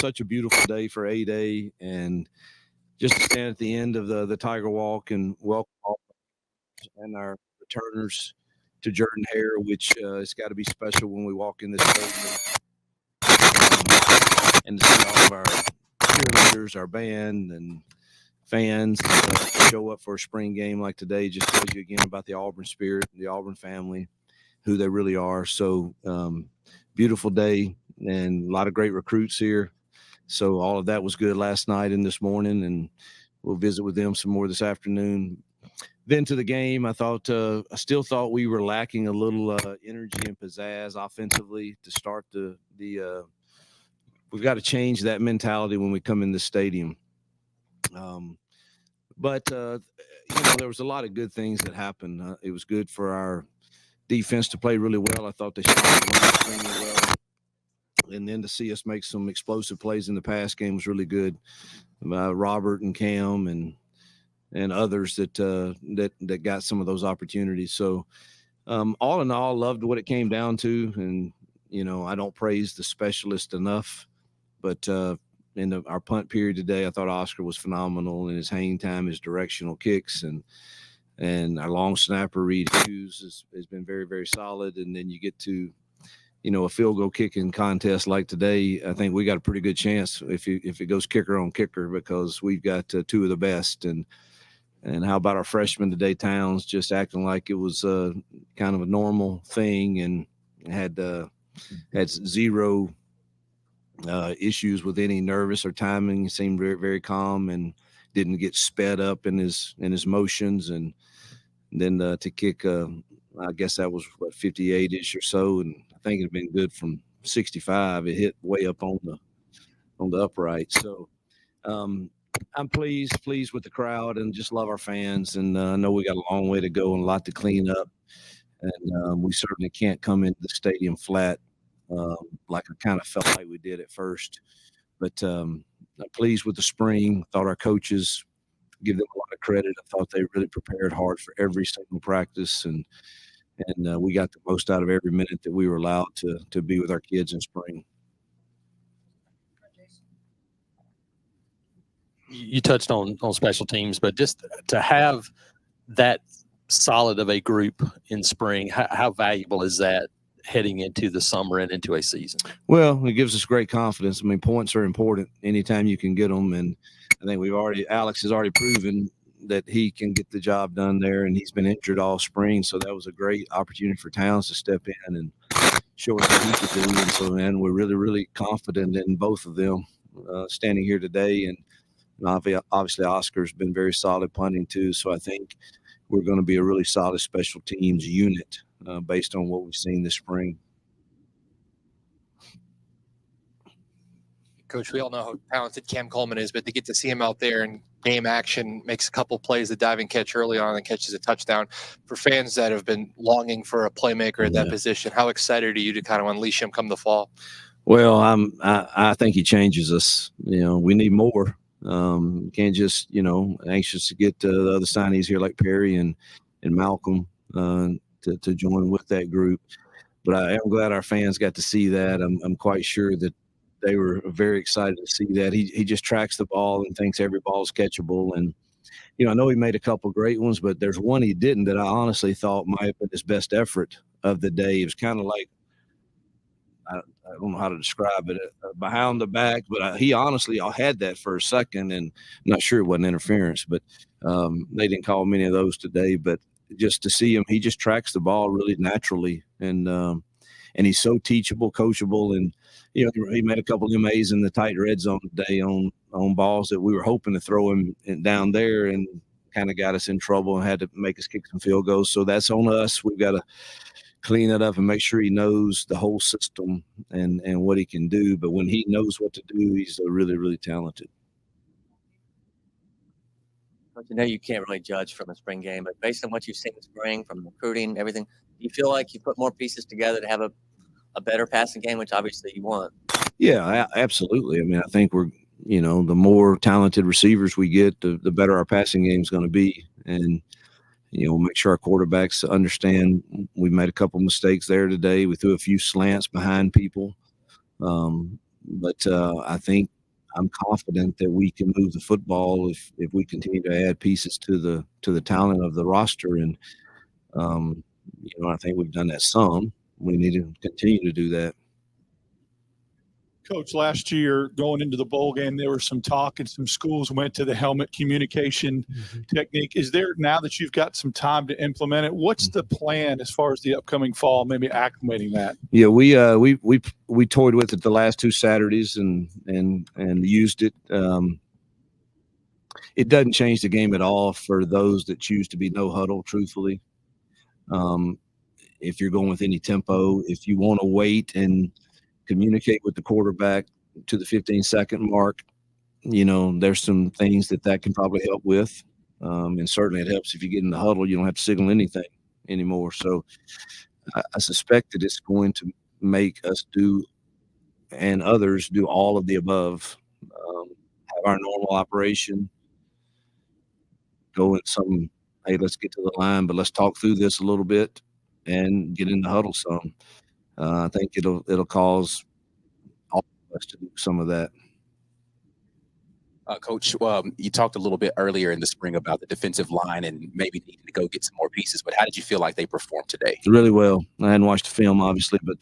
such a beautiful day for A-Day, and just to stand at the end of the Tiger Walk and welcome all and our returners to Jordan Hare, which it's got to be special when we walk in this building, and to see all of our cheerleaders, our band, and fans show up for a spring game like today. Just tells you again about the Auburn spirit, the Auburn family, who they really are. So beautiful day and a lot of great recruits here. So all of that was good last night and this morning, and we'll visit with them some more this afternoon. Then to the game, I still thought we were lacking a little energy and pizzazz offensively to start we've got to change that mentality when we come in the stadium. But there was a lot of good things that happened. It was good for our defense to play really well. I thought they shot extremely well. And then to see us make some explosive plays in the pass game was really good. Robert and Cam and others that got some of those opportunities. So all in all, loved what it came down to. And, I don't praise the specialist enough, but in our punt period today, I thought Oscar was phenomenal in his hang time, his directional kicks, and our long snapper Reed Hughes has been very, very solid. And then you get to, a field goal kicking contest like today. I think we got a pretty good chance if it goes kicker on kicker, because we've got two of the best. And how about our freshman today, Towns, just acting like it was kind of a normal thing, and had zero issues with any nervous or timing. He seemed very, very calm and didn't get sped up in his motions. And then to kick, I guess that was 58-ish or so, and I think it'd been good from 65. It hit way up on the upright. So I'm pleased with the crowd, and just love our fans. And I know we got a long way to go and a lot to clean up, and we certainly can't come into the stadium flat like I kind of felt like we did at first. But I'm pleased with the spring. Thought our coaches, give them a lot of credit. I thought they really prepared hard for every single practice, and we got the most out of every minute that we were allowed to be with our kids in spring. You touched on special teams, but just to have that solid of a group in spring, how valuable is that heading into the summer and into a season? Well, it gives us great confidence. I mean, points are important anytime you can get them, and I think Alex has already proven that he can get the job done there, and he's been injured all spring, so that was a great opportunity for Towns to step in and show us what he could do. And so, man, we're really, really confident in both of them standing here today. And obviously Oscar's been very solid punting too, so I think we're going to be a really solid special teams unit based on what we've seen this spring. Coach, we all know how talented Cam Coleman is, but to get to see him out there in game action, makes a couple plays, the diving catch early on and catches a touchdown. For fans that have been longing for a playmaker at that position, how excited are you to kind of unleash him come the fall? Well, I think he changes us. We need more. Can't just, anxious to get the other signees here like Perry and Malcolm to join with that group. But I am glad our fans got to see that. I'm quite sure that they were very excited to see that. He just tracks the ball and thinks every ball is catchable. And, I know he made a couple great ones, but there's one he didn't that I honestly thought might have been his best effort of the day. It was kind of like, I don't know how to describe it, behind the back, but he honestly had that for a second, and I'm not sure it wasn't interference, but they didn't call many of those today. But just to see him, he just tracks the ball really naturally, and he's so teachable, coachable, and he made a couple of MAs in the tight red zone today on balls that we were hoping to throw him down there, and kind of got us in trouble and had to make us kick some field goals. So that's on us. We've got to clean it up and make sure he knows the whole system and what he can do. But when he knows what to do, he's really, really talented. But you can't really judge from a spring game, but based on what you've seen in spring, from recruiting, everything, do you feel like you put more pieces together to have a better passing game, which obviously you want? Yeah, absolutely. I mean, I think we're, the more talented receivers we get, the better our passing game is going to be. And, make sure our quarterbacks understand we made a couple mistakes there today. We threw a few slants behind people. But I think I'm confident that we can move the football if we continue to add pieces to the talent of the roster. And I think we've done that some. We need to continue to do that. Coach, last year going into the bowl game, there was some talk and some schools went to the helmet communication technique. Is there, now that you've got some time to implement it, what's the plan as far as the upcoming fall, maybe acclimating that? Yeah, we toyed with it the last 2 Saturdays and used it. It doesn't change the game at all for those that choose to be no huddle, truthfully. If you're going with any tempo, if you want to wait and communicate with the quarterback to the 15-second mark, there's some things that can probably help with. And certainly it helps if you get in the huddle, you don't have to signal anything anymore. So I suspect that it's going to make us and others do all of the above. Have our normal operation, go in hey, let's get to the line, but let's talk through this a little bit and get in the huddle some. I think it'll cause all of us to do some of that. Coach, you talked a little bit earlier in the spring about the defensive line and maybe needing to go get some more pieces, but how did you feel like they performed today? Really well. I hadn't watched the film, obviously, but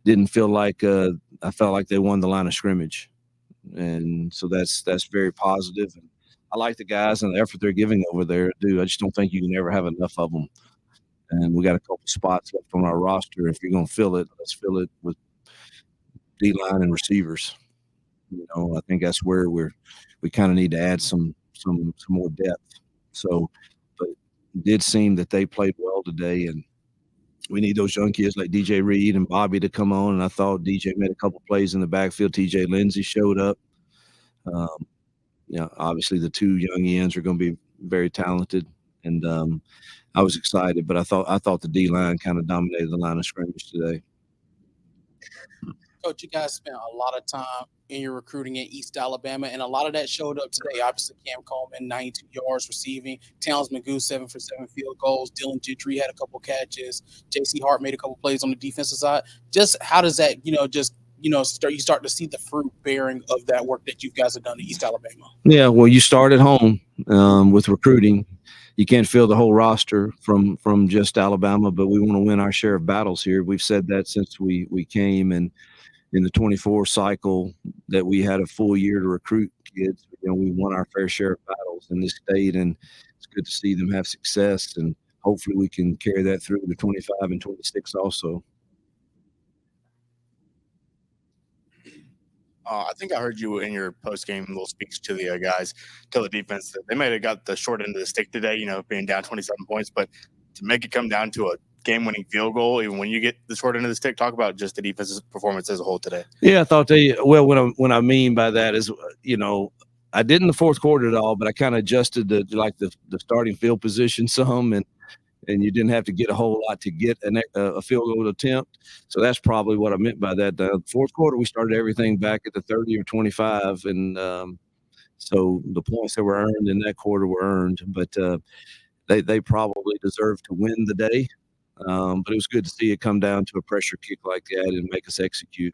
didn't feel like I felt like they won the line of scrimmage. And so that's very positive. And I like the guys and the effort they're giving over there, dude. I just don't think you can ever have enough of them. And we got a couple spots left on our roster. If you're going to fill it, let's fill it with D-line and receivers. I think that's where we kind of need to add some more depth. So, but it did seem that they played well today, and we need those young kids like DJ Reed and Bobby to come on. And I thought DJ made a couple plays in the backfield. TJ Lindsey showed up. Obviously the 2 young ends are going to be very talented, and I was excited, but I thought the D-line kind of dominated the line of scrimmage today. Coach, you guys spent a lot of time in your recruiting in East Alabama, and a lot of that showed up today. Obviously, Cam Coleman, 92 yards receiving. Towns McGoo, 7 for 7 field goals. Dylan Gentry had a couple catches. J.C. Hart made a couple plays on the defensive side. Just how does that, start to see the fruit bearing of that work that you guys have done in East Alabama? Yeah, well, you start at home with recruiting. You can't fill the whole roster from just Alabama, but we want to win our share of battles here. We've said that since we came, and in the 24 cycle that we had a full year to recruit kids, we won our fair share of battles in this state, and it's good to see them have success, and hopefully we can carry that through to 25 and 26 also. I think I heard you in your post-game little speech to the guys, tell the defense that they might have got the short end of the stick today, being down 27 points, but to make it come down to a game-winning field goal, even when you get the short end of the stick, talk about just the defense's performance as a whole today. Yeah, I thought what I mean by that is, I did in the fourth quarter at all, but I kind of adjusted the starting field position some, and you didn't have to get a whole lot to get a field goal attempt. So that's probably what I meant by that. The fourth quarter, we started everything back at the 30 or 25, and so the points that were earned in that quarter were earned, but they probably deserved to win the day. But it was good to see it come down to a pressure kick like that and make us execute.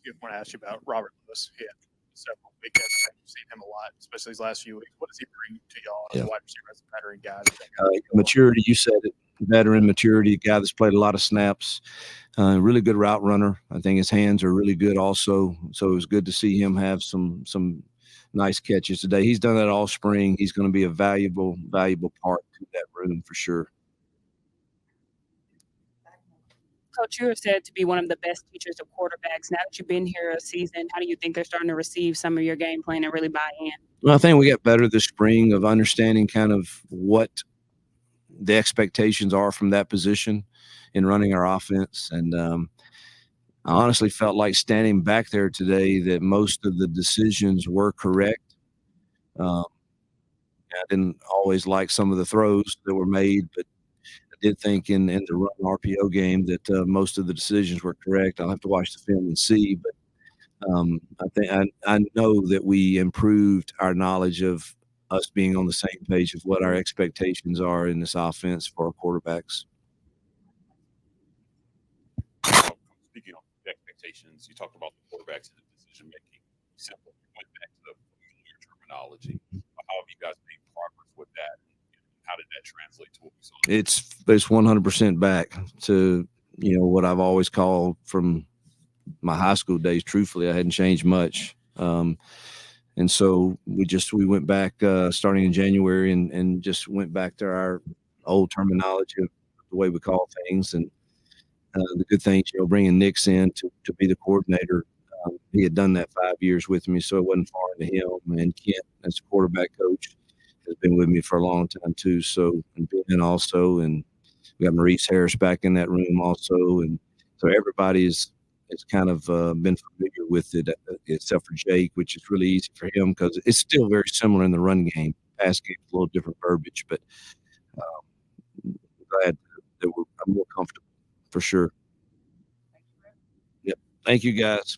I want to ask you about Robert Lewis. He had several big catches. You've seen him a lot, especially these last few weeks. What does he bring to y'all as a wide receiver, as a veteran guy? Maturity, you said it. Veteran maturity, a guy that's played a lot of snaps. Really good route runner. I think his hands are really good also. So it was good to see him have some nice catches today. He's done that all spring. He's going to be a valuable part to that room for sure. Coach, you are said to be one of the best teachers of quarterbacks. Now that you've been here a season, how do you think they're starting to receive some of your game plan and really buy in? Well, I think we got better this spring of understanding kind of what the expectations are from that position in running our offense. And I honestly felt like standing back there today that most of the decisions were correct. I didn't always like some of the throws that were made, but I did think in the run RPO game that most of the decisions were correct. I'll have to watch the film and see, but I know that we improved our knowledge of us being on the same page of what our expectations are in this offense for our quarterbacks. Speaking expectations. You talked about the quarterbacks and the decision making. Simple. You went back to the familiar terminology. How have you guys made progress with that? How did that translate to what we saw? It's 100% back to what I've always called from my high school days. Truthfully, I hadn't changed much. And so we went back starting in January and just went back to our old terminology of the way we call things. And the good things, bringing Nick's in to be the coordinator. He had done that 5 years with me, so it wasn't foreign to him. And Kent, as a quarterback coach, has been with me for a long time too. So, and Ben also, and we got Maurice Harris back in that room also. And so everybody is kind of been familiar with it, except for Jake, which is really easy for him because it's still very similar in the run game. Pass game is a little different verbiage, but I'm glad that I'm more comfortable for sure. Yep. Thank you, guys.